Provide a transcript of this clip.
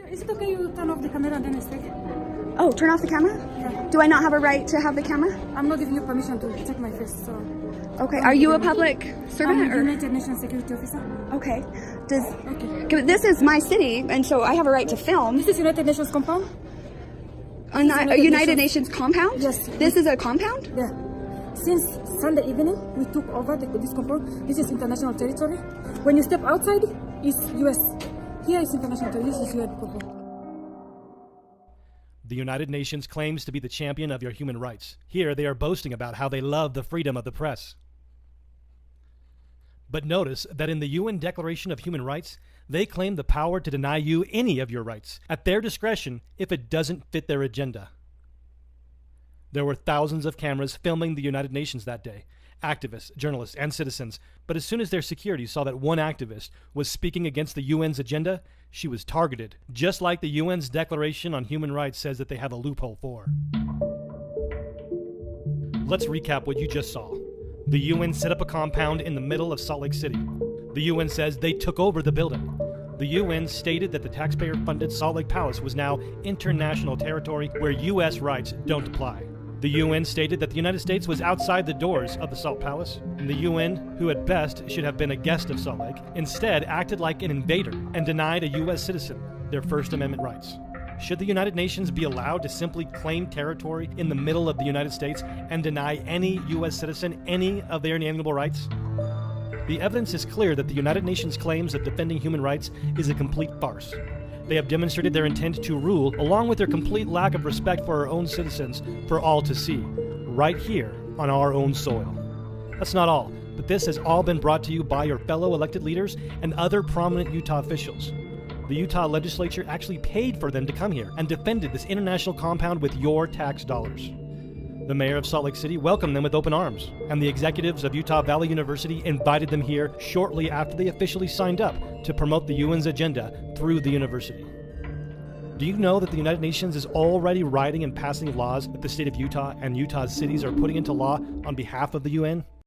Is it okay you turn off the camera and then I speak? Oh, turn off the camera? Yeah. Do I not have a right to have the camera? I'm not giving you permission to check my face, so... Okay, are you a public servant? I'm a United Nations security officer. Okay. Okay. This is my city, and so I have a right to film. This is United Nations compound? A United Nations compound? Yes. This is a compound? Yeah. Since Sunday evening, we took over this compound. This is international territory. When you step outside, it's US. Here is international territory. This is UN compound. The United Nations claims to be the champion of your human rights. Here they are boasting about how they love the freedom of the press. But notice that in the UN Declaration of Human Rights, they claim the power to deny you any of your rights at their discretion if it doesn't fit their agenda. There were thousands of cameras filming the United Nations that day, activists, journalists, and citizens, but as soon as their security saw that one activist was speaking against the UN's agenda, she was targeted, just like the UN's Declaration on Human Rights says that they have a loophole for. Let's recap what you just saw. The UN set up a compound in the middle of Salt Lake City. The UN says they took over the building. The UN stated that the taxpayer-funded Salt Lake Palace was now international territory where US rights don't apply. The UN stated that the United States was outside the doors of the Salt Palace, and the UN, who at best should have been a guest of Salt Lake, instead acted like an invader and denied a US citizen their First Amendment rights. Should the United Nations be allowed to simply claim territory in the middle of the United States and deny any US citizen any of their inalienable rights? The evidence is clear that the United Nations claims of defending human rights is a complete farce. They have demonstrated their intent to rule, along with their complete lack of respect for our own citizens, for all to see, right here on our own soil. That's not all, but this has all been brought to you by your fellow elected leaders and other prominent Utah officials. The Utah legislature actually paid for them to come here and defended this international compound with your tax dollars. The mayor of Salt Lake City welcomed them with open arms, and the executives of Utah Valley University invited them here shortly after they officially signed up to promote the UN's agenda through the university. Do you know that the United Nations is already writing and passing laws that the state of Utah and Utah's cities are putting into law on behalf of the UN?